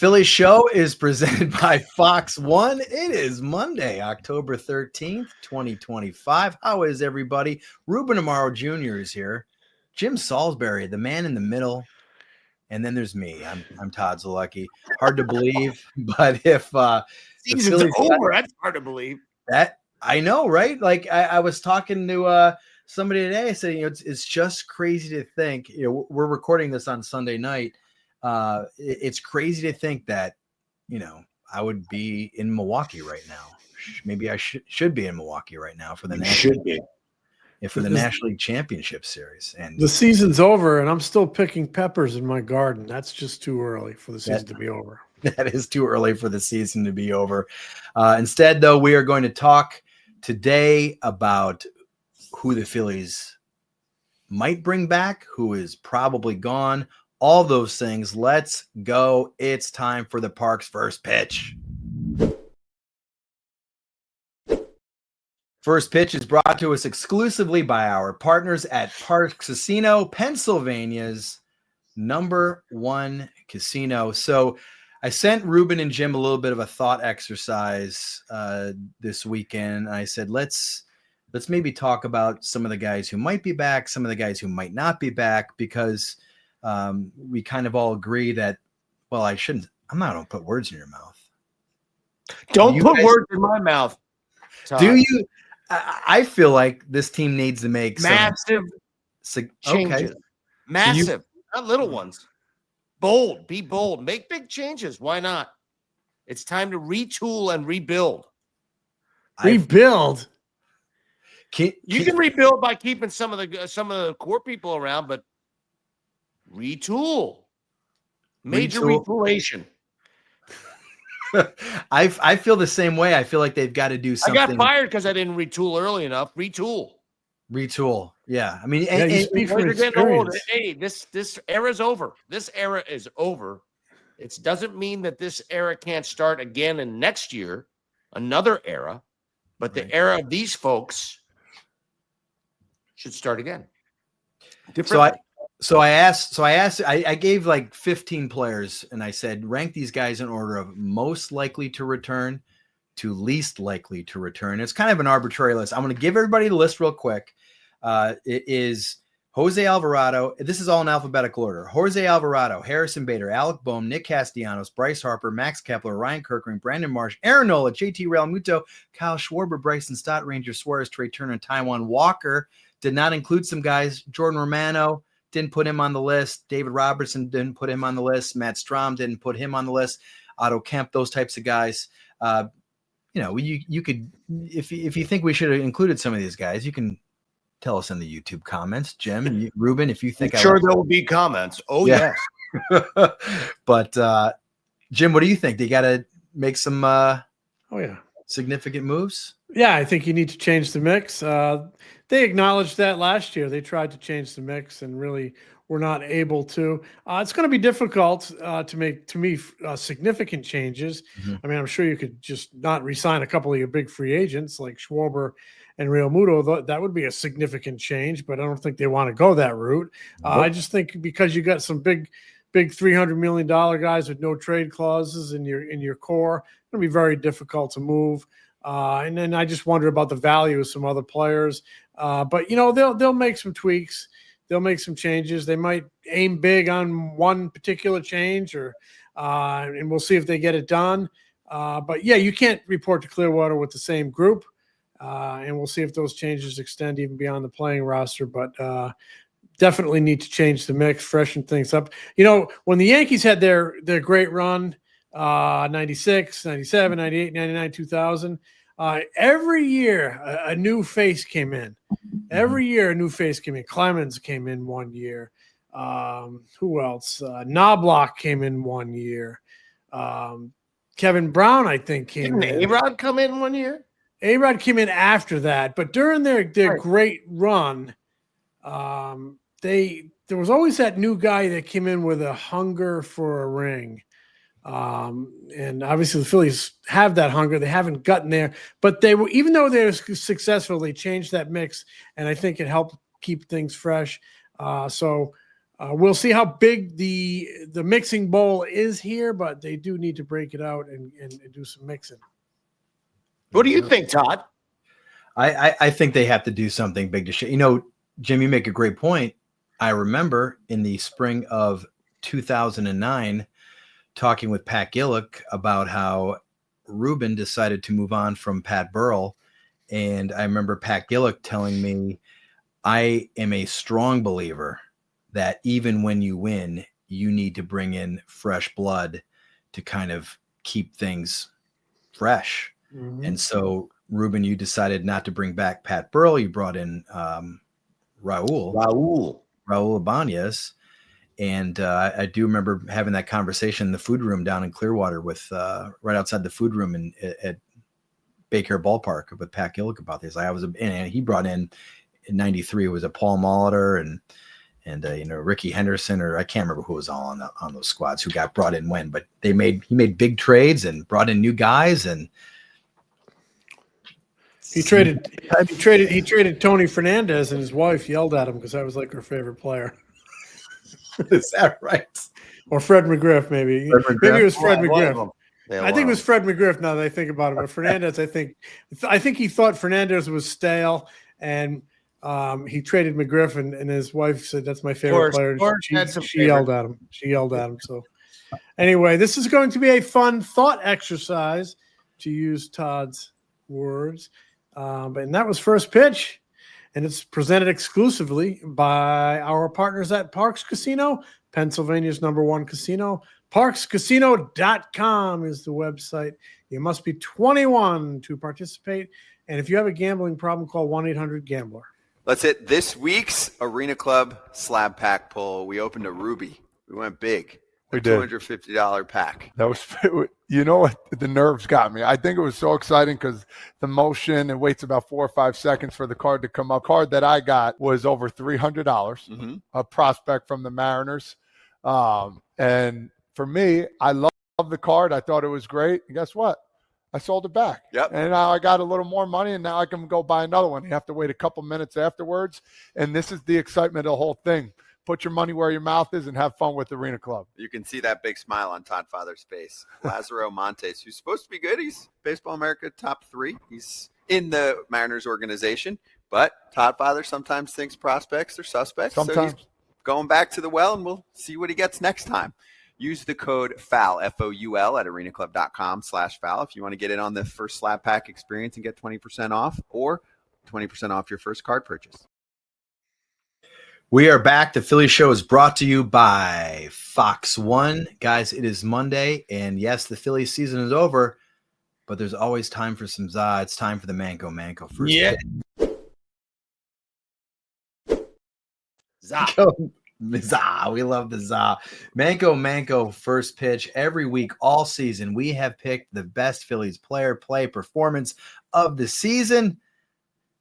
Philly show is presented by Fox One. It is Monday, October 13th, 2025. How is everybody? Ruben Amaro Jr. is here. Jim Salisbury, the man in the middle. And then there's me. I'm Todd Zalecki. Hard to believe, but if season's over, that's hard to believe. That I know, right? Like I was talking to somebody today. I said, it's just crazy to think. We're recording this on Sunday night. It's crazy to think that, I would be in Milwaukee right now. Maybe I should be in Milwaukee right now for the National League Championship Series. And the season's over, and I'm still picking peppers in my garden. That's just too early for the season to be over. That is too early for the season to be over. Instead, though, we are going to talk today about who the Phillies might bring back, who is probably gone, all those things. Let's go. It's time for the Parks First Pitch. First Pitch is brought to us exclusively by our partners at Parx Casino, Pennsylvania's #1 casino. So I sent Ruben and Jim a little bit of a thought exercise this weekend. I said, let's maybe talk about some of the guys who might be back, some of the guys who might not be back, because we kind of all agree that, well, I'm not going to put words in your mouth. Don't put words in my mouth, Todd. Do you? I feel like this team needs to make massive changes. Okay. Massive, not little ones. Bold, be bold, make big changes. Why not? It's time to retool and rebuild. Rebuild. You can rebuild by keeping some of the core people around, but retool. Major retulation. I feel the same way. I feel like they've got to do something. I got fired because I didn't retool early enough. Retool. Yeah. I mean, you're getting old. Hey, this era's over. This era is over. It doesn't mean that this era can't start again in next year, another era, but the era of these folks should start again. So I gave like 15 players, and I said, rank these guys in order of most likely to return to least likely to return. It's kind of an arbitrary list. I'm going to give everybody the list real quick. It is José Alvarado. This is all in alphabetical order. José Alvarado, Harrison Bader, Alec Bohm, Nick Castellanos, Bryce Harper, Max Kepler, Orion Kerkering, Brandon Marsh, Aaron Nola, JT Realmuto, Kyle Schwarber, Bryson Stott, Ranger Suarez, Trea Turner, and Taijuan Walker. Did not include some guys. Jordan Romano, didn't put him on the list. David Robertson didn't put him on the list. Matt Strom didn't put him on the list. Otto Kemp, those types of guys. You could, if you think we should have included some of these guys, you can tell us in the YouTube comments. Jim, Ruben, if you think, there will be comments. Oh yeah. But Jim, what do you think? They got to make some significant moves. Yeah, I think you need to change the mix. They acknowledged that last year. They tried to change the mix and really were not able to. It's going to be difficult to make, to me, significant changes. Mm-hmm. I mean, I'm sure you could just not re-sign a couple of your big free agents like Schwarber and Realmuto. That would be a significant change, but I don't think they want to go that route. I just think because you got some big $300 million guys with no trade clauses in your core, it's going to be very difficult to move. And then I just wonder about the value of some other players. But they'll make some tweaks. They'll make some changes. They might aim big on one particular change, and we'll see if they get it done. But yeah, you can't report to Clearwater with the same group. And we'll see if those changes extend even beyond the playing roster. But definitely need to change the mix, freshen things up. When the Yankees had their great run, 96, 97, 98, 99, 2000, every year a new face came in. Every year a new face came in. Clemens came in one year. Who else? Knobloch came in one year. Kevin Brown, I think, came in. Didn't A-Rod come in one year? A-Rod came in after that. But during their great run, there was always that new guy that came in with a hunger for a ring. And obviously the Phillies have that hunger. They haven't gotten there, but they were, even though they're successful, they changed that mix, and I think it helped keep things fresh. So We'll see how big the mixing bowl is here, but they do need to break it out and do some mixing. What do you think, Todd? I think they have to do something big to show. You know, Jim, you make a great point. I remember in the spring of 2009 talking with Pat Gillick about how Ruben decided to move on from Pat Burrell. And I remember Pat Gillick telling me, I am a strong believer that even when you win, you need to bring in fresh blood to kind of keep things fresh. Mm-hmm. And so, Ruben, you decided not to bring back Pat Burrell. You brought in Raul Ibanez. And I do remember having that conversation in the food room down in Clearwater with right outside the food room at Baker Ballpark with Pat Gillick about this. And he brought in 93 was a Paul Molitor and Ricky Henderson, or I can't remember who was all on those squads who got brought in when, but he made big trades and brought in new guys, and he traded Tony Fernandez, and his wife yelled at him because that was like her favorite player. Is that right? Or Fred McGriff, maybe. Maybe it was Fred McGriff. I think it was Fred McGriff now that I think about it. But Fernandez, I think he thought Fernandez was stale, and he traded McGriff, and his wife said, that's my favorite player. She yelled at him. So anyway, this is going to be a fun thought exercise, to use Todd's words. And that was First Pitch. And it's presented exclusively by our partners at Parx Casino, Pennsylvania's #1 casino. ParxCasino.com is the website. You must be 21 to participate. And if you have a gambling problem, call 1-800-GAMBLER. Let's hit this week's Arena Club slab pack pull. We opened a Ruby. We went big. We did. $250 pack. That was, you know what? The nerves got me. I think it was so exciting because the motion, it waits about 4 or 5 seconds for the card to come up. Card that I got was over $300, mm-hmm. A prospect from the Mariners. And for me, I love the card. I thought it was great. And guess what? I sold it back. Yep. And now I got a little more money, and now I can go buy another one. You have to wait a couple minutes afterwards. And this is the excitement of the whole thing. Put your money where your mouth is and have fun with Arena Club. You can see that big smile on Todd Father's face. Lazaro Montes, who's supposed to be good. He's Baseball America top 3. He's in the Mariners organization. But Todd Father sometimes thinks prospects are suspects. Sometimes. So he's going back to the well, and we'll see what he gets next time. Use the code FOUL, F-O-U-L, at arenaclub.com/foul if you want to get in on the first slab pack experience and get 20% off, or 20% off your first card purchase. We are back. The Philly Show is brought to you by Fox One. Guys, it is Monday, and yes, the Philly season is over, but there's always time for some za. It's time for the Manco first. Yeah. Za. Za. We love the za. Manco first pitch every week all season. We have picked the best Phillies player, play, performance of the season.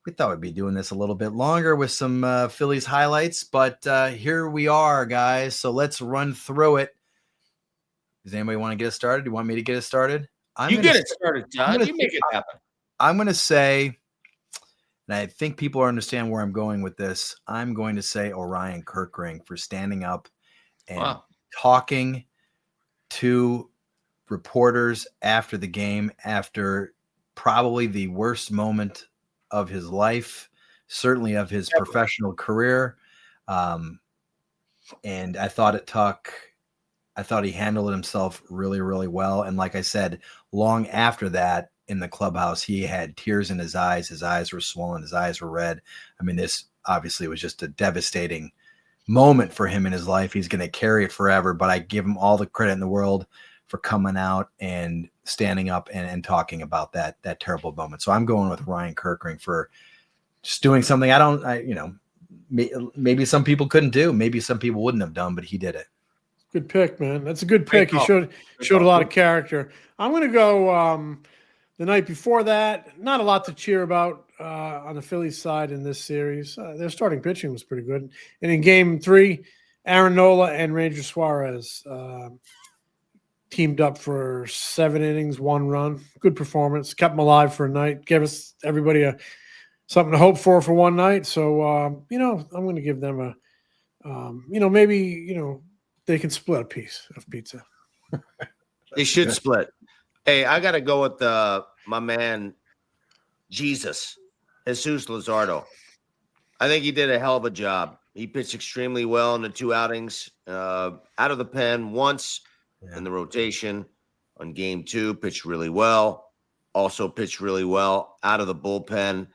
We thought we'd be doing this a little bit longer with some Phillies highlights, but here we are, guys. So let's run through it. Does anybody want to get us started? Do you want me to get us started? You get it started, Todd. You make it happen. I'm going to say, and I think people understand where I'm going with this, I'm going to say Orion Kerkering for standing up and talking to reporters after the game, after probably the worst moment of his life, certainly of his professional career. And I thought he handled himself really, really well. And like I said, long after that in the clubhouse, he had tears in his eyes. His eyes were swollen. His eyes were red. I mean, this obviously was just a devastating moment for him in his life. He's going to carry it forever, but I give him all the credit in the world for coming out and standing up and talking about that terrible moment. So I'm going with Orion Kerkering for just doing something maybe some people couldn't do, maybe some people wouldn't have done, but he did it. Good pick, man. That's a good pick. He showed a lot of character. I'm going to go the night before that. Not a lot to cheer about on the Phillies side in this series. Their starting pitching was pretty good. And in Game 3, Aaron Nola and Ranger Suarez teamed up for 7 innings, 1 run. Good performance. Kept them alive for a night. Gave us everybody something to hope for one night. So, I'm going to give them maybe they can split a piece of pizza. They should split. Hey, I got to go with my man, Jesus Luzardo. I think he did a hell of a job. He pitched extremely well in the 2 outings, out of the pen once in the rotation on game 2, pitched really well. Also pitched really well out of the bullpen,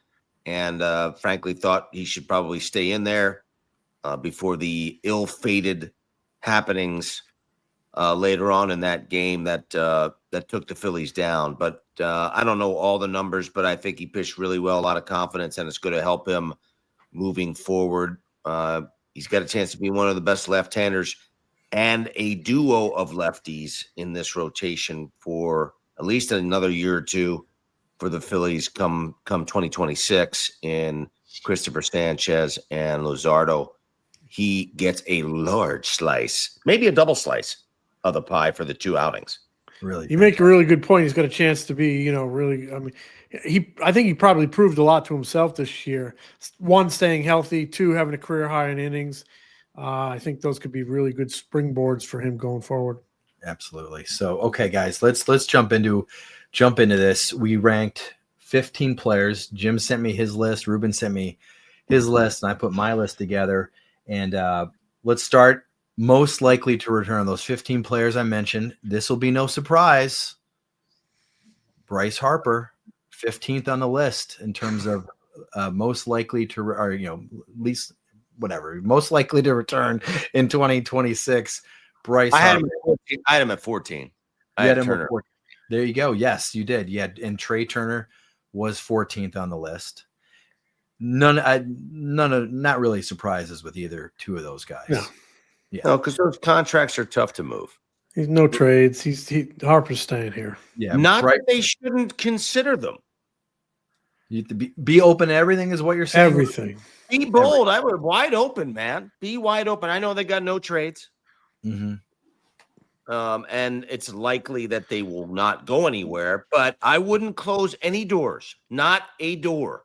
and frankly thought he should probably stay in there before the ill-fated happenings later on in that game that took the Phillies down. But I don't know all the numbers, but I think he pitched really well, a lot of confidence, and it's going to help him moving forward. He's got a chance to be one of the best left-handers and a duo of lefties in this rotation for at least another year or two for the Phillies come 2026 in Christopher Sanchez and Luzardo. He gets a large slice, maybe a double slice of the pie for the 2 outings. Really, you make a really good point. He's got a chance to be, really. I mean, I think he probably proved a lot to himself this year. 1, staying healthy. 2, having a career high in innings. I think those could be really good springboards for him going forward. Absolutely. So, okay, guys, let's jump into this. We ranked 15 players. Jim sent me his list. Ruben sent me his list, and I put my list together. And let's start most likely to return. Those 15 players I mentioned. This will be no surprise. Bryce Harper, 15th on the list in terms of most likely to, or least whatever, most likely to return in 2026. Bryce. I had him at 14. I had Turner. 14. There you go. Yes, you did. Yeah, and Trea Turner was 14th on the list. Not really surprises with either 2 of those guys. No. Yeah. No, because those contracts are tough to move. He's no trades. Harper's staying here. Yeah. Not that they shouldn't consider them. You have to be open to everything is what you're saying. Everything. Be bold. I would wide open, man. Be wide open. I know they got no trades. Mm-hmm. And it's likely that they will not go anywhere, but I wouldn't close any doors. Not a door.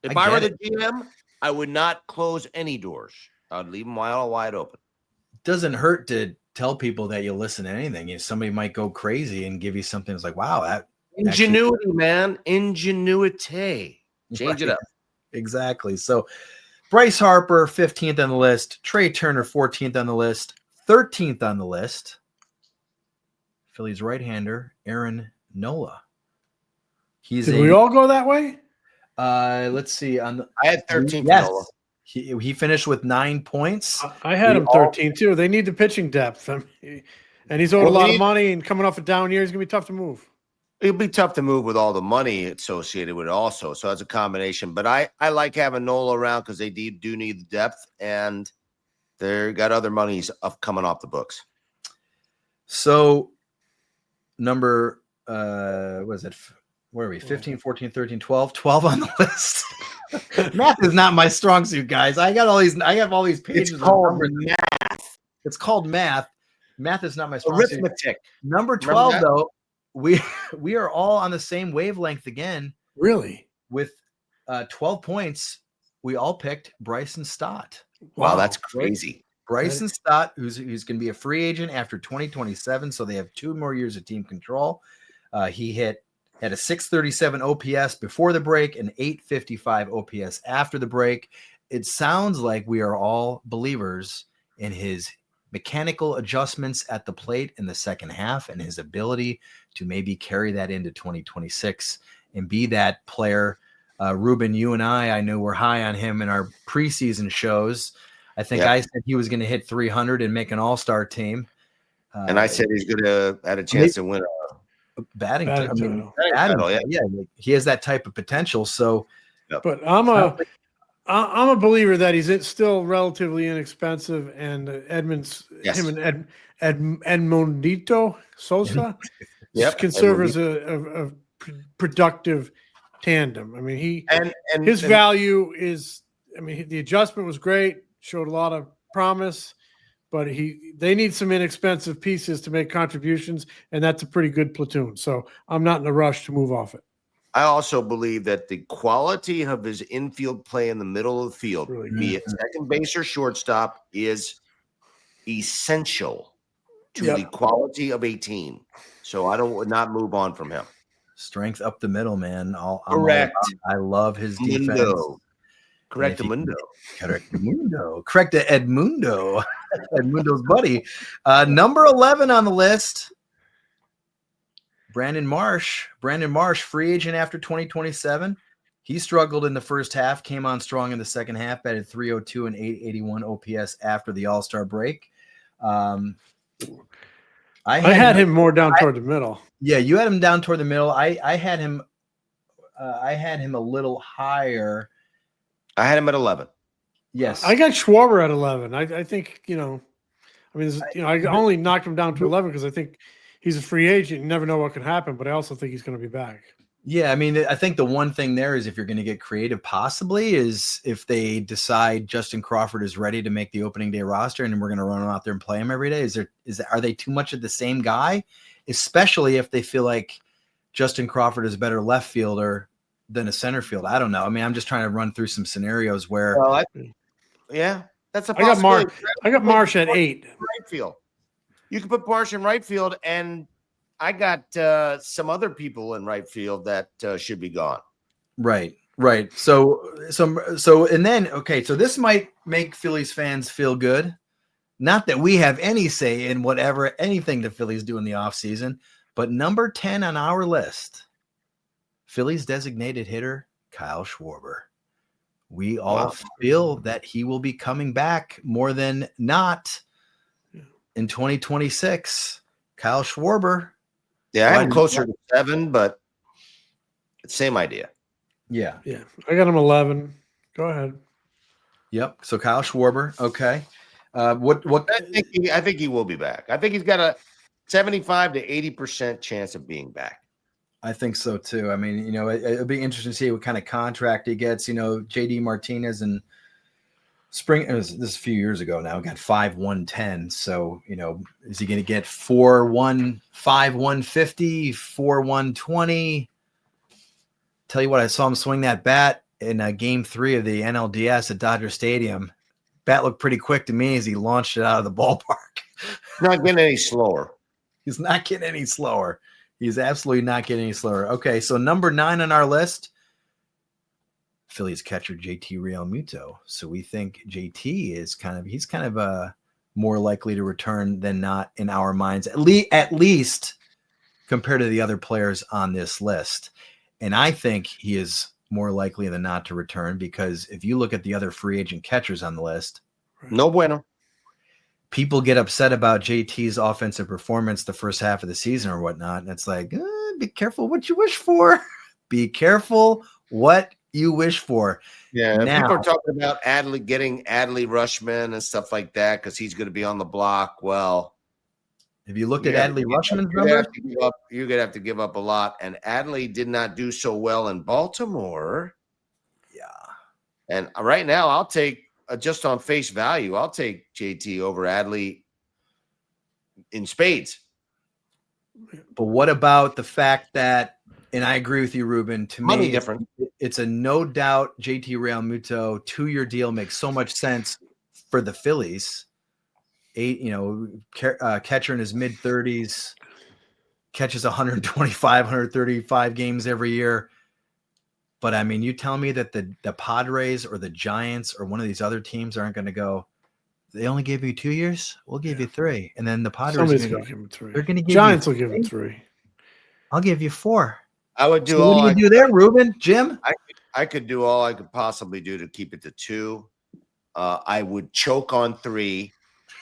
If I were the GM, I would not close any doors. I'd leave them wide open. Doesn't hurt to tell people that you'll listen to anything. Somebody might go crazy and give you something that's like, wow, that ingenuity, man. Ingenuity. Change it up. Exactly. So Bryce Harper, 15th on the list. Trea Turner, 14th on the list. 13th on the list, Phillies right-hander Aaron Nola. Did we all go that way? Let's see. I had 13th. Yes. Nola. He finished with 9 points. I had him 13 too. They need the pitching depth, and he's owed a lot of money. And coming off a down year, it's gonna be tough to move. It'll be tough to move with all the money associated with it, also. So that's a combination. But I like having Nola around because they do need the depth, and they got other monies coming off the books. So number what is it? Where are we? 15, 14, 13, 12. 12 on the list. Math is not my strong suit, guys. I have all these pages. It's called math. It's called math. Math is not my strong arithmetic. Suit. Number 12, though, we are all on the same wavelength again. Really? With 12 points, we all picked Bryson Stott. Wow, that's crazy. Bryson Stott, who's going to be a free agent after 2027, so they have 2 more years of team control. He had a 637 OPS before the break and 855 OPS after the break. It sounds like we are all believers in his mechanical adjustments at the plate in the second half and his ability to maybe carry that into 2026 and be that player. Ruben, you and I know we're high on him in our preseason shows. I think I said he was going to hit 300 and make an all-star team. And I said he's going to have a chance to win a batting title. Yeah, he has that type of potential. So, but I'm a believer that he's still relatively inexpensive, and him and Edmundito Sosa can serve as a productive tandem. I mean, his value is. I mean, the adjustment was great, showed a lot of promise. But they need some inexpensive pieces to make contributions, and that's a pretty good platoon. So I'm not in a rush to move off it. I also believe that the quality of his infield play in the middle of the field, Really be it second base or shortstop, is essential to the quality of a team. So I would not move on from him. Strength up the middle, man. Correct. I love his defense. Correct, Mundo. Correct, Mundo. Correct, Edmundo. Edmundo's buddy. Number 11 on the list. Brandon Marsh, free agent after 2027. He struggled in the first half, came on strong in the second half, batted 302 and 881 OPS after the All-Star break. I had him more down toward the middle. Yeah, you had him down toward the middle. I had him a little higher. I had him at 11. Yes. I got Schwarber at 11. I think, I only knocked him down to 11 because I think he's a free agent. You never know what can happen, but I also think he's going to be back. Yeah, I mean, I think the one thing there is if you're going to get creative, possibly, is if they decide Justin Crawford is ready to make the opening day roster and we're going to run him out there and play him every day. Are they too much of the same guy? Especially if they feel like Justin Crawford is a better left fielder than a center field. I don't know. I mean, I'm just trying to run through some scenarios where. Well, that's a possibility. I got Marsh at 8. Right field. You can put Marsh in right field, and I got some other people in right field that should be gone. Right. So and then, okay, so this might make Phillies fans feel good. Not that we have any say in anything the Phillies do in the offseason, but number 10 on our list, Phillies designated hitter, Kyle Schwarber. We all feel that he will be coming back more than not in 2026. Kyle Schwarber. Yeah, I'm closer to 7, but same idea. Yeah. I got him 11. Go ahead. Yep. So Kyle Schwarber. Okay. What? I think he will be back. I think he's got a 75 to 80% chance of being back. I think so too. I mean, it'll be interesting to see what kind of contract he gets. JD Martinez and spring. This is a few years ago now. Got 5-110. So is he going to get 4-1, 5-150, 4-120? Tell you what, I saw him swing that bat in Game 3 of the NLDS at Dodger Stadium. Bat looked pretty quick to me as he launched it out of the ballpark. Not getting any slower. He's not getting any slower. He's absolutely not getting any slower. Okay, so number 9 on our list, Phillies catcher JT Realmuto. So we think JT is kind of more likely to return than not in our minds, at least compared to the other players on this list. And I think he is more likely than not to return because if you look at the other free agent catchers on the list, no bueno. People get upset about JT's offensive performance the first half of the season or whatnot. And it's like, be careful what you wish for. Be careful what you wish for. Yeah, people are talking about getting Adley Rutschman and stuff like that because he's going to be on the block. Well, have you looked at Adley Rutschman's numbers? You're going to have to give up a lot. And Adley did not do so well in Baltimore. Yeah. And right now, I'll take, just on face value, I'll take JT over Adley in spades. But what about the fact that, and I agree with you, Ruben, to me, it's a no doubt JT Realmuto 2-year deal makes so much sense for the Phillies. Catcher in his mid-30s, catches 125, 135 games every year. But, I mean, you tell me that the Padres or the Giants or one of these other teams aren't going to go, they only gave you 2 years? We'll give you 3. And then the Padres Somebody's going to give him 3. They're going to give Giants will give him 3. I'll give you 4. I would do so all what do you do there, Ruben? Jim? I could do all I could possibly do to keep it to 2. I would choke on 3,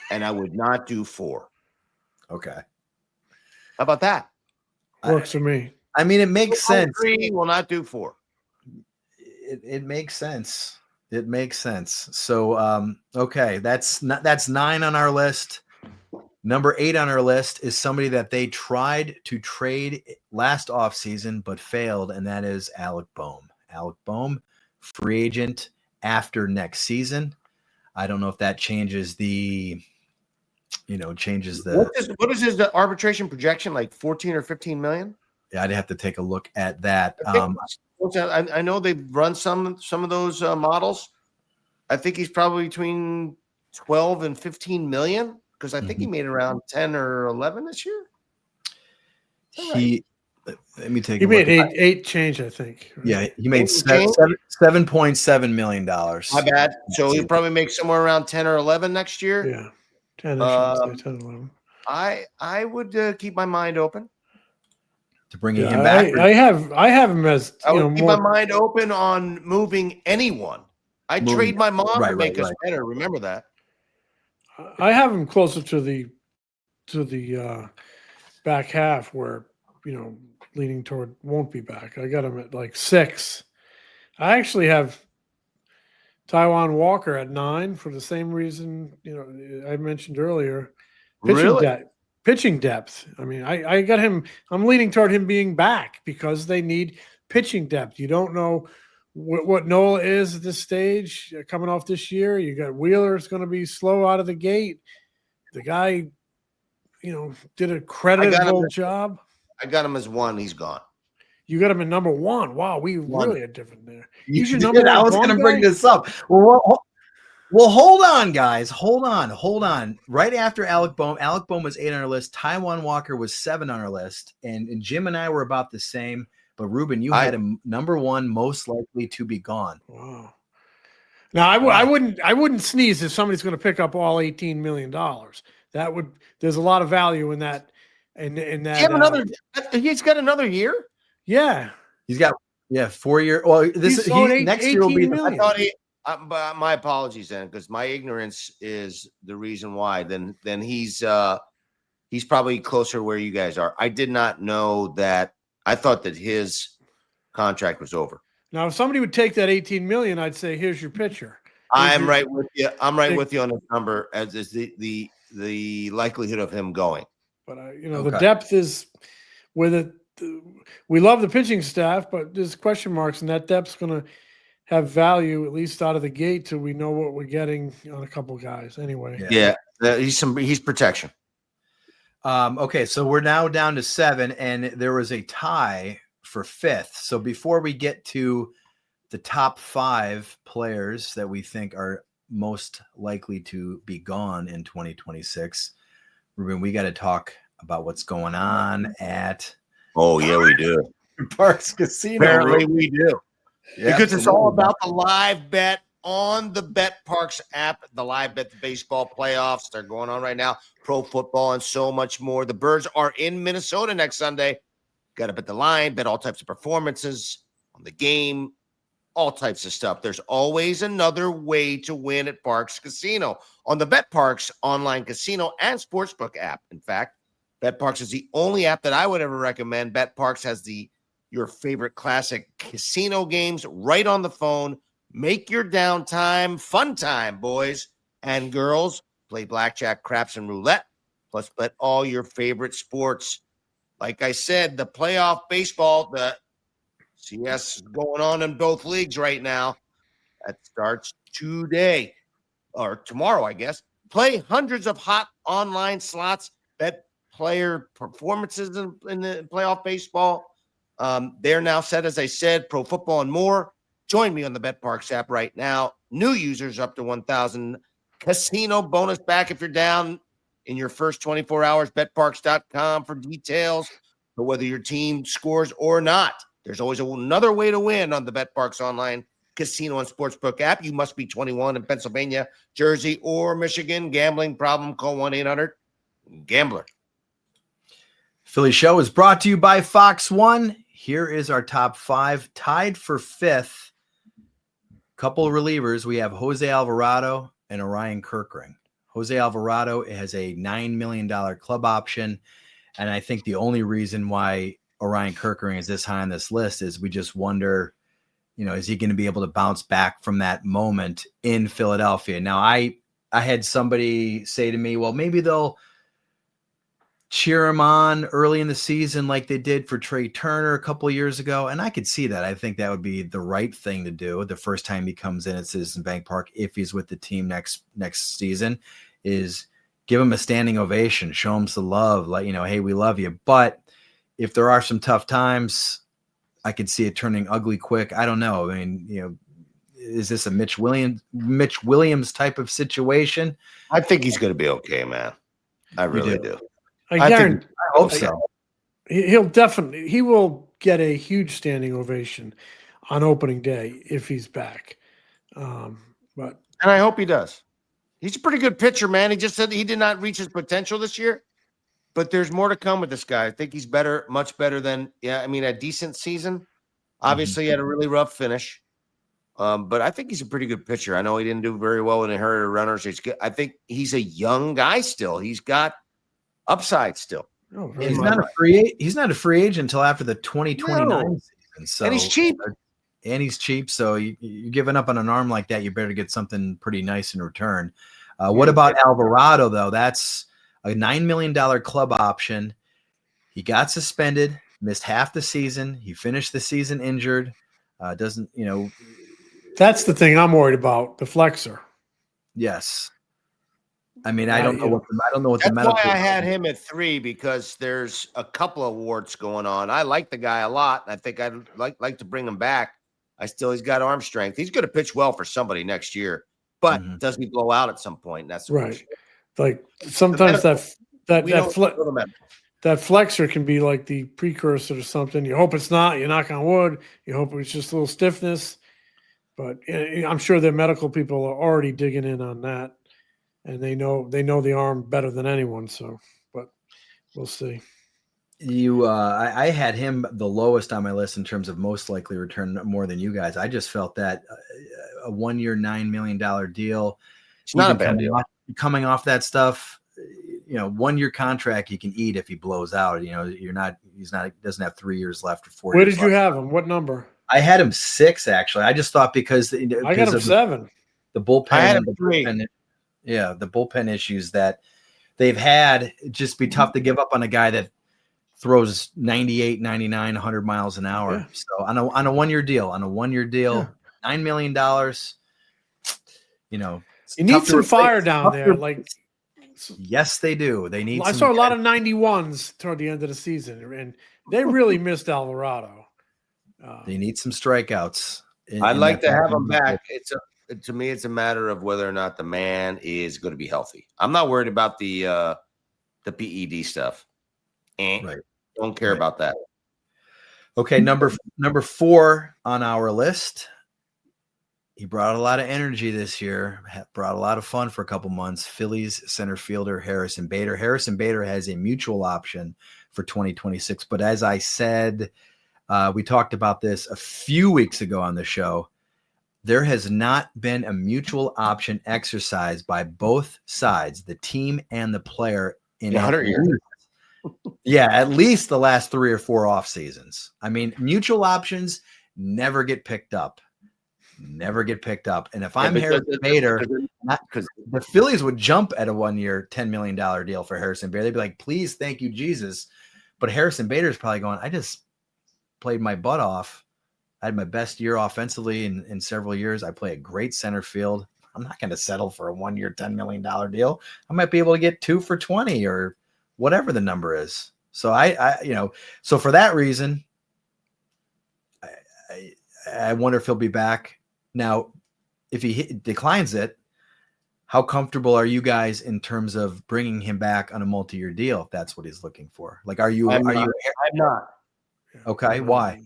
and I would not do 4. Okay. How about that? Works for me. I mean, it makes sense. 3 will not do 4. It makes sense. It makes sense. So, okay, that's 9 on our list. Number 8 on our list is somebody that they tried to trade last offseason but failed, and that is Alec Bohm. Alec Bohm, free agent after next season. I don't know if that changes the. What is his arbitration projection, like 14 or 15 million? I'd have to take a look at that. I know they've run some of those models. I think he's probably between 12 and 15 million because I think he made around 10 or 11 this year. Let me take. He made eight change, I think. Right? Yeah, he made $7.7 million. My bad. So he'll probably make somewhere around 10 or 11 next year. Yeah, 10 or 11. I would keep my mind open to bringing him back. I have him as I would keep my mind open on moving anyone. I trade my mom to make us better. Remember that. I have him closer to the back half where, leaning toward won't be back. I got him at like 6. I actually have Taijuan Walker at 9 for the same reason, I mentioned earlier. Pitching depth. I mean, I got him. I'm leaning toward him being back because they need pitching depth. You don't know what Nola is at this stage coming off this year. You got Wheeler's going to be slow out of the gate. The guy, did a creditable job. I got him as 1. He's gone. You got him at number 1. Wow, we really are different there. I was going to bring this up. Well, hold on, guys. Hold on. Right after Alec Bohm was 8 on our list. Taijuan Walker was 7 on our list. And Jim and I were about the same. But Ruben, you had him number 1, most likely to be gone. Wow. Now I wouldn't sneeze if somebody's going to pick up all $18 million. There's a lot of value in that. In that, he's got another year. Yeah, he's got 4 year. Well, next year will be. My apologies then, because my ignorance is the reason why. Then he's probably closer where you guys are. I did not know that. I thought that his contract was over. Now, if somebody would take that $18 million, I'd say, "Here's your pitcher." I'm right with you. I'm right with you on this number, as is the likelihood of him going. But the depth is with it. We love the pitching staff, but there's question marks, and that depth's going to have value at least out of the gate till we know what we're getting on a couple guys. Anyway, he's protection. Okay, so we're now down to 7, and there was a tie for 5th. So before we get to the top 5 players that we think are most likely to be gone in 2026, Ruben, we got to talk about what's going on at. Oh yeah, we do. Parx Casino. Apparently, we do. Yeah, because it's all about the live bet on the BetParx app. The live bet, the baseball playoffs, they're going on right now. Pro football and so much more. The Birds are in Minnesota next Sunday. Got to bet the line, bet all types of performances on the game, all types of stuff. There's always another way to win at Parx Casino on the BetParx online casino and sportsbook app. In fact, BetParx is the only app that I would ever recommend. BetParx has your favorite classic casino games right on the phone. Make your downtime fun time, boys and girls. Play blackjack, craps, and roulette. Plus, bet all your favorite sports. Like I said, the playoff baseball, the CS is going on in both leagues right now. That starts today or tomorrow, I guess. Play hundreds of hot online slots. Bet player performances in the playoff baseball. They're now set, as I said, pro football and more. Join me on the BetParx app right now. New users up to 1,000 casino bonus back if you're down in your first 24 hours. BetParx.com for details for whether your team scores or not. There's always another way to win on the BetParx online casino and sportsbook app. You must be 21 in Pennsylvania, Jersey, or Michigan. Gambling problem? Call 1-800-GAMBLER. Philly Show is brought to you by Fox One. Here is our top 5, tied for 5th. Couple of relievers. We have José Alvarado and Orion Kerkering. José Alvarado has a $9 million club option, and I think the only reason why Orion Kerkering is this high on this list is we just wonder, is he going to be able to bounce back from that moment in Philadelphia? Now, I had somebody say to me, well, maybe they'll cheer him on early in the season like they did for Trea Turner a couple of years ago. And I could see that. I think that would be the right thing to do the first time he comes in at Citizen Bank Park, if he's with the team next season, is give him a standing ovation, show him some love, like, hey, we love you. But if there are some tough times, I could see it turning ugly quick. I don't know. I mean, is this a Mitch Williams type of situation? I think he's going to be okay, man. I really do. I hope so. He will get a huge standing ovation on opening day if he's back. And I hope he does. He's a pretty good pitcher, man. He just said he did not reach his potential this year, but there's more to come with this guy. I think he's better, much better than, a decent season. Obviously, he had a really rough finish, but I think he's a pretty good pitcher. I know he didn't do very well when he hurt runners. I think he's a young guy still. He's got upside still. Oh, he's not a free agent until after the 2029 season. So, and he's cheap. So you're giving up on an arm like that, you better get something pretty nice in return. What about Alvarado, though? That's a $9 million club option. He got suspended, missed half the season. He finished the season injured. That's the thing I'm worried about, the flexor. Yes. I mean, I don't know what the medical. That's why I had him at 3, because there's a couple of warts going on. I like the guy a lot. I think I'd like to bring him back. He's got arm strength. He's going to pitch well for somebody next year, but does he blow out at some point? That's right. Question. Like sometimes that flexor can be like the precursor to something. You hope it's not. You knock on wood. You hope it's just a little stiffness. But I'm sure the medical people are already digging in on that, and they know the arm better than anyone. So, but we'll see. I had him the lowest on my list in terms of most likely return, more than you guys. I just felt that a 1-year, $9 million deal. It's not a bad deal. Coming off that stuff, 1-year contract he can eat if he blows out. He doesn't have 3 years left or 4 years. Where did you have him? What number? I had him 6, actually. I just thought because I got him 7. The bullpen. I had him 3. The bullpen issues that they've had. It'd just be tough to give up on a guy that throws 98, 99, 100 miles an hour. Yeah. So on a 1-year deal, $9 million, you need some fire down there. Yes, they do. They need. I saw a lot of 91s toward the end of the season, and they really missed Alvarado. They need some strikeouts. I'd like to have him back. To me, it's a matter of whether or not the man is going to be healthy. I'm not worried about the PED stuff. Right. Don't care about that. Okay, number 4 on our list. He brought a lot of energy this year, brought a lot of fun for a couple months. Phillies center fielder Harrison Bader. Harrison Bader has a mutual option for 2026. But as I said, we talked about this a few weeks ago on the show. There has not been a mutual option exercise by both sides, the team and the player, in 100 years. Yeah, at least the last 3 or 4 off seasons. I mean, mutual options never get picked up. And if I'm Harrison Bader, because the Phillies would jump at a 1-year, $10 million deal for Harrison Bader. They'd be like, please, thank you, Jesus. But Harrison Bader is probably going, I just played my butt off. I had my best year offensively in several years. I play a great center field. I'm not going to settle for a 1-year, $10 million deal. I might be able to get 2 for 20 or whatever the number is. So so for that reason, I wonder if he'll be back. Now, if he declines it, how comfortable are you guys in terms of bringing him back on a multi-year deal if that's what he's looking for? Like, I'm not. Okay, why?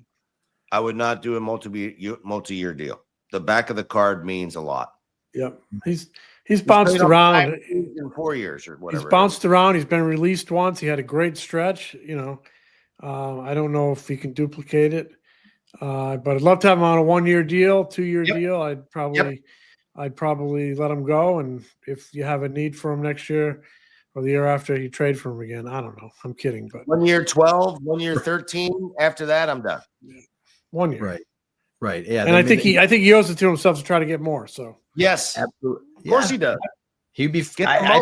I would not do a multi-year deal. The back of the card means a lot. Yep. He's bounced around in 4 years or whatever. He's bounced around. He's been released once. He had a great stretch. I don't know if he can duplicate it, but I'd love to have him on a 1-year deal, 2-year deal. I'd probably let him go. And if you have a need for him next year or the year after, you trade for him again. I don't know. I'm kidding, but 1 year 12, 1 year 13. After that, I'm done. 1 year, right, yeah. And I think he owes it to himself to try to get more. So yes, absolutely. Of course he does. He'd be. I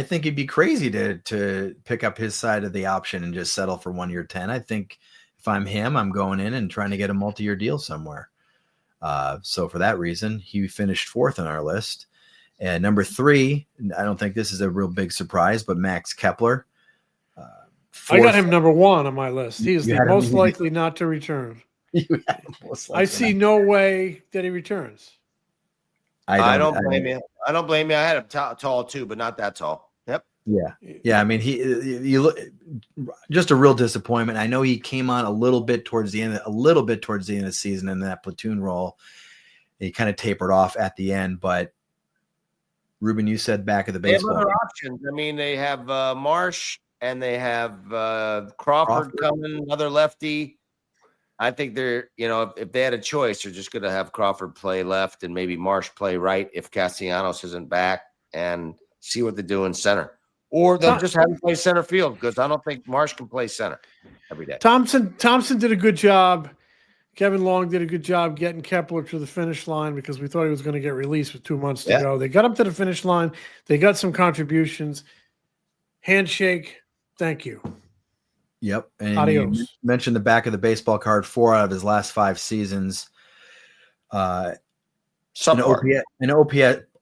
think he'd be crazy to pick up his side of the option and just settle for 1 year 10. I think if I'm him, I'm going in and trying to get a multi-year deal somewhere. So for that reason, he finished 4th on our list. And number 3, I don't think this is a real big surprise, but Max Kepler. I got him number 1 on my list. He is You the had him- most likely not to return. You had him most I likely see not. no way that he returns. I don't blame you. I don't blame you. I had him tall too, but not that tall. Yep. Yeah. I mean, you look just a real disappointment. I know he came on a little bit towards the end of the season in that platoon role. He kind of tapered off at the end, but Ruben, you said back of the baseball. They have other options. I mean, they have Marsh and they have Crawford coming, another lefty. I think they're, if they had a choice, they're just going to have Crawford play left and maybe Marsh play right if Castellanos isn't back, and see what they do in center. Or they'll just have him play center field, because I don't think Marsh can play center every day. Thompson did a good job. Kevin Long did a good job getting Kepler to the finish line, because we thought he was going to get released with 2 months to go. They got him to the finish line. They got some contributions. Handshake. Thank you. Yep. And Adios. you mentioned the back of the baseball card, 4 out of his last 5 seasons. An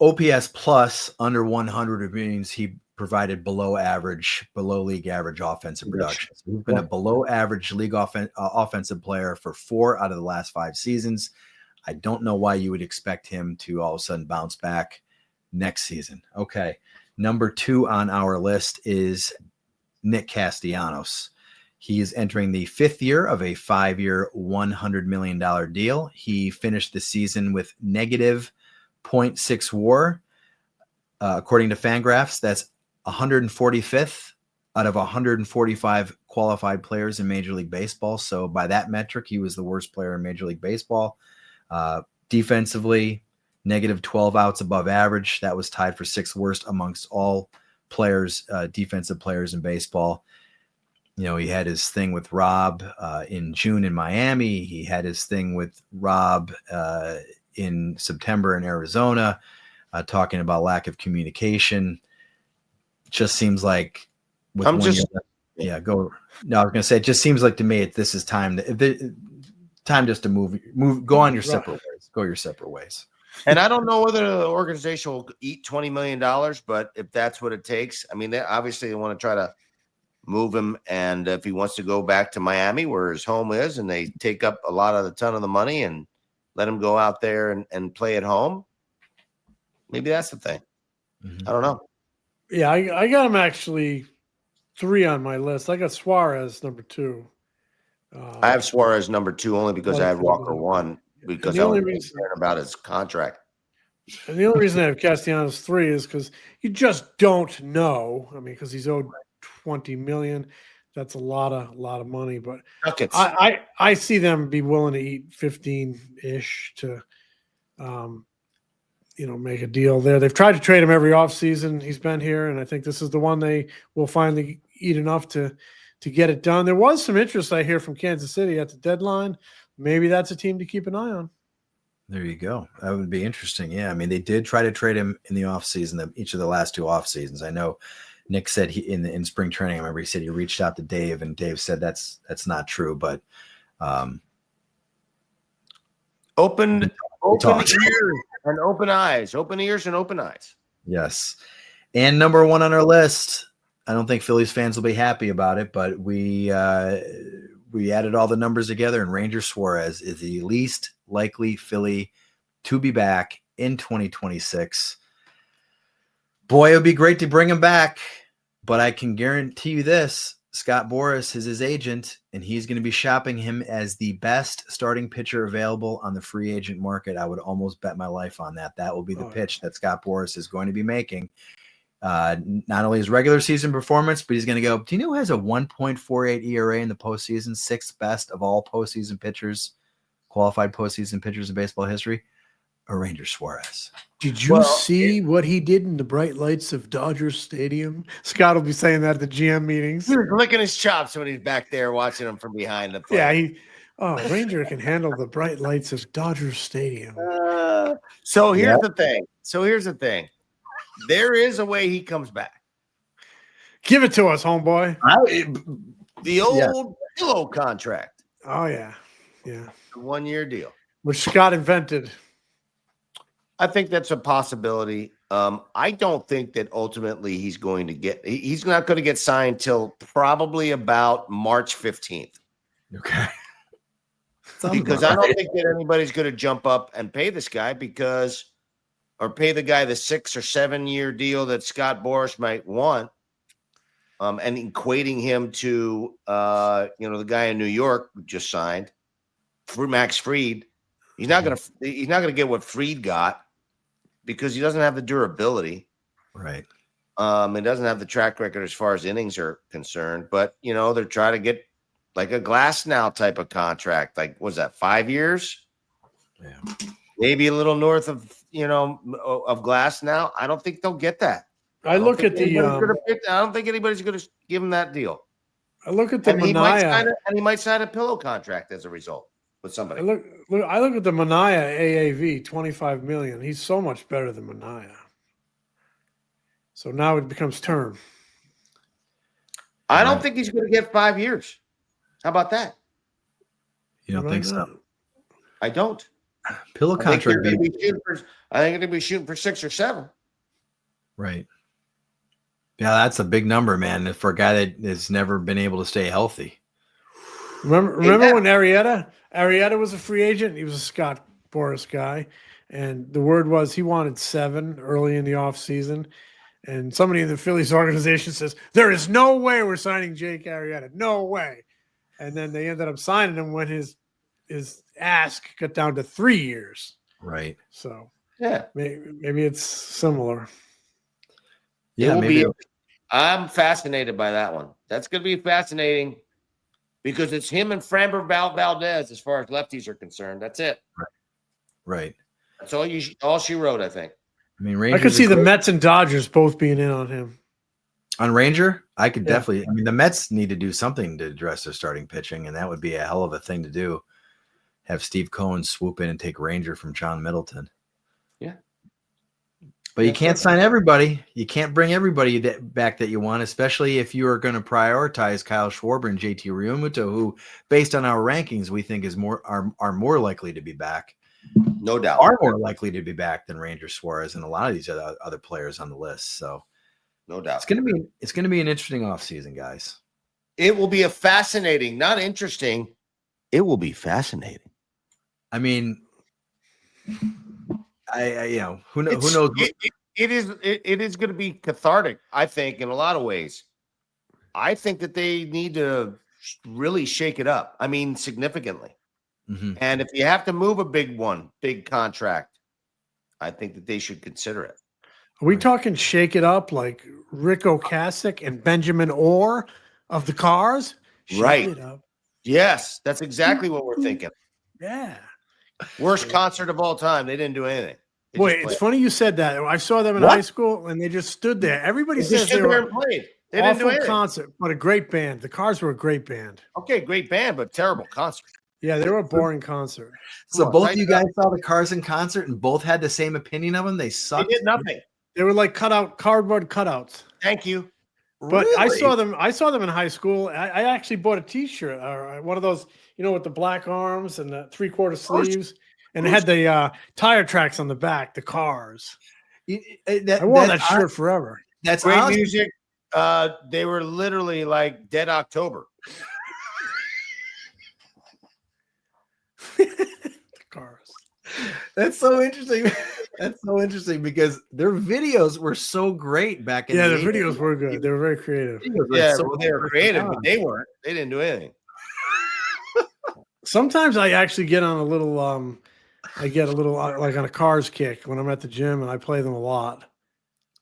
OPS plus under 100 means he provided below league average offensive production. So he's been a below average league offensive player for 4 out of the last 5 seasons. I don't know why you would expect him to all of a sudden bounce back next season. Okay. Number 2 on our list is Nick Castellanos. He is entering the 5th year of a 5-year, $100 million deal. He finished the season with negative 0.6 WAR. According to Fangraphs, that's 145th out of 145 qualified players in Major League Baseball. So by that metric, he was the worst player in Major League Baseball. Defensively, negative 12 outs above average. That was tied for 6th worst amongst all players, defensive players in baseball. He had his thing with Rob in June in Miami. He had his thing with Rob in September in Arizona, talking about lack of communication. Just seems like with I was going to say, it just seems like to me this is time just to move, go on your separate ways. Go your separate ways. And I don't know whether the organization will eat $20 million, but if that's what it takes, I mean, they obviously want to try to move him. And if he wants to go back to Miami, where his home is, and they take up a ton of the money and let him go out there and play at home, maybe that's the thing. I don't know. Yeah, I got him actually 3 on my list. I got Suarez number 2. I have Suarez number 2 only because I had Walker 1, because I was concerned about his contract. And the only reason I have Castellanos 3 is because you just don't know. I mean, because he's owed $20 million. That's a lot of money. But I see them be willing to eat 15-ish to make a deal there. They've tried to trade him every offseason he's been here, and I think this is the one they will finally eat enough to get it done. There was some interest I hear from Kansas City at the deadline. Maybe that's a team to keep an eye on. There you go. That would be interesting. Yeah, I mean, they did try to trade him in the offseason, each of the last 2 off seasons. I know Nick said in spring training, I remember he said he reached out to Dave, and Dave said that's not true, but open ears and open eyes. Open ears and open eyes. Yes. And number 1 on our list, I don't think Phillies fans will be happy about it, but we added all the numbers together, and Ranger Suarez is the least likely Philly to be back in 2026. Boy, it would be great to bring him back, but I can guarantee you this: Scott Boras is his agent, and he's going to be shopping him as the best starting pitcher available on the free agent market. I would almost bet my life on that. That will be the pitch that Scott Boras is going to be making. Not only his regular season performance, but he's going to go, do you know who has a 1.48 ERA in the postseason, 6th best of all postseason pitchers, qualified postseason pitchers in baseball history? A Ranger Suarez. Did you see what he did in the bright lights of Dodger Stadium? Scott will be saying that at the GM meetings. He was licking his chops when he's back there watching him from behind the plate. Yeah, Ranger can handle the bright lights of Dodger Stadium. So here's the thing. There is a way he comes back. Give it to us, homeboy. The old pillow contract. Oh, yeah. The 1-year deal. Which Scott invented. I think that's a possibility. I don't think that ultimately he's going to get. He's not going to get signed till probably about March 15th. Okay. Because I don't think that anybody's going to jump up and pay this guy or pay the guy the 6 or 7 year deal that Scott Boras might want. And equating him to, the guy in New York who just signed, Max Fried. He's not gonna get what Fried got because he doesn't have the durability. Right. He doesn't have the track record as far as innings are concerned. But they're trying to get like a Glass now type of contract. Like, was that 5 years? Yeah. Maybe a little north of of Glass now. I don't think they'll get that. I don't think anybody's going to give him that deal. I look at the Mania, and he might sign a pillow contract as a result with somebody. I look at the Mania AAV, $25 million. He's so much better than Mania. So now it becomes term. I don't think he's going to get 5 years. How about that? You don't think so? I don't. Pillow contract. I think they're going to be shooting for 6 or 7. Right. Yeah, that's a big number, man, for a guy that has never been able to stay healthy. Remember when Arrieta was a free agent? He was a Scott Boras guy, and the word was he wanted 7 early in the offseason. And somebody in the Phillies organization says, there is no way we're signing Jake Arrieta. No way. And then they ended up signing him when his ask got down to 3 years. Right. So yeah, maybe it's similar. Yeah, maybe. I'm fascinated by that one. That's going to be fascinating because it's him and Framber Valdez as far as lefties are concerned. That's it. Right. That's all she wrote, I think. I mean, Rangers I could see the Mets and Dodgers both being in on him. On Ranger, I could definitely. I mean, the Mets need to do something to address their starting pitching, and that would be a hell of a thing to do. Have Steve Cohen swoop in and take Ranger from John Middleton. Yeah. But you can't sign everybody. You can't bring everybody back that you want, especially if you are going to prioritize Kyle Schwarber and JT Realmuto, who, based on our rankings, we think are more likely to be back. No doubt. Are more likely to be back than Ranger Suarez and a lot of these other players on the list. So, no doubt. It's going to be an interesting offseason, guys. It will be not interesting. It will be fascinating. I mean, who knows? It is going to be cathartic, I think, in a lot of ways. I think that they need to really shake it up. I mean, significantly. Mm-hmm. And if you have to move a big contract, I think that they should consider it. Are we talking shake it up like Rick Ocasek and Benjamin Orr of the Cars? Shake it up. Yes, that's exactly what we're thinking. Yeah. Worst concert of all time. They didn't do anything. Boy, it's funny you said that. I saw them in high school, and they just stood there. Everybody says they were played. They didn't do anything. Concert, but a great band. The Cars were a great band. Okay, great band, but terrible concert. Yeah, they were a boring concert. So both of you guys saw the Cars in concert and both had the same opinion of them? They sucked. They did nothing. They were like cardboard cutouts. Thank you. But really? I saw them in high school. I actually bought a T-shirt, or one of those, with the black arms and the 3/4 sleeves, and it had the tire tracks on the back, the Cars. I wore that shirt forever. That's great music. They were literally like Dead October. Cars. That's so interesting. That's so interesting because their videos were so great back in the 80s. The videos were good. They were very creative. They were creative, but they weren't. They didn't do anything. Sometimes I actually get on a little like on a Cars kick when I'm at the gym, and I play them a lot.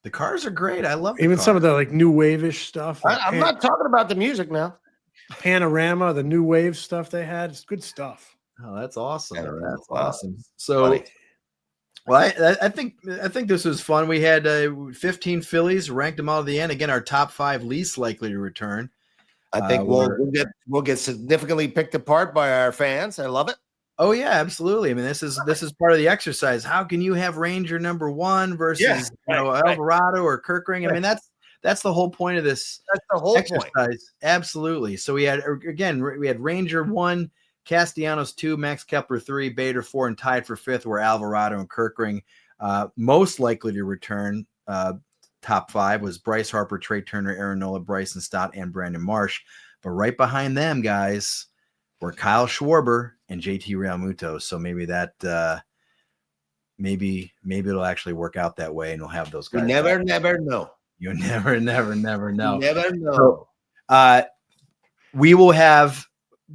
The Cars are great. I love even some of the like new wave-ish stuff. Like I'm not talking about the music now. Panorama, the new wave stuff they had. It's good stuff. Oh, that's awesome. Yeah, that's awesome. So, well, I think this was fun. We had 15 Phillies, ranked them all to the end. Again, our top 5 least likely to return. I think we'll get significantly picked apart by our fans. I love it. Oh yeah, absolutely. I mean, this is part of the exercise. How can you have Ranger number 1 versus Alvarado or Kerkering? I mean, that's the whole point of this. That's the whole exercise. point. Absolutely. So we had Ranger 1, Castellanos 2, Max Kepler 3, Bader 4, and tied for 5th were Alvarado and Kerkering. Most likely to return, top 5 was Bryce Harper, Trea Turner, Aaron Nola, Bryson Stott, and Brandon Marsh. But right behind them, guys, were Kyle Schwarber and JT Realmuto. So maybe that maybe it'll actually work out that way, and we'll have those guys. You never know. You never know. You never know. So, we will have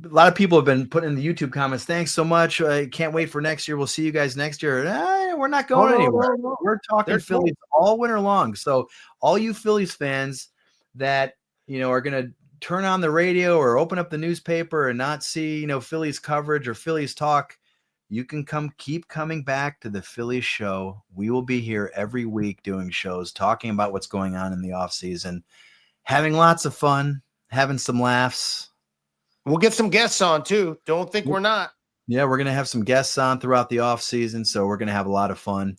a lot of people have been putting in the YouTube comments. Thanks so much. I can't wait for next year. We'll see you guys next year. We're not going anywhere. No. We're talking Phillies all winter long. So all you Phillies fans that, are going to turn on the radio or open up the newspaper and not see, Phillies coverage or Phillies talk, you can keep coming back to the Phillies show. We will be here every week doing shows, talking about what's going on in the off season, having lots of fun, having some laughs. We'll get some guests on too. Don't think we're not. Yeah, we're going to have some guests on throughout the off season. So we're going to have a lot of fun.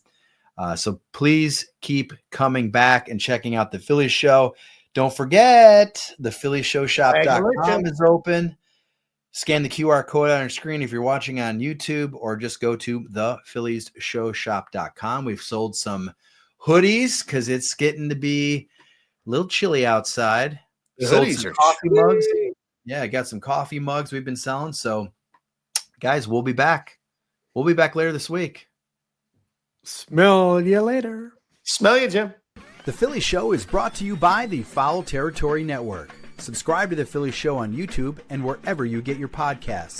So please keep coming back and checking out the Phillies show. Don't forget the PhilliesShowShop.com is open. Scan the QR code on your screen if you're watching on YouTube, or just go to the PhilliesShowShop.com. We've sold some hoodies because it's getting to be a little chilly outside. The hoodies are coffee mugs. Yeah, I got some coffee mugs we've been selling. So, guys, we'll be back. We'll be back later this week. Smell you later. Smell you, Jim. The Philly Show is brought to you by the Foul Territory Network. Subscribe to The Philly Show on YouTube and wherever you get your podcasts.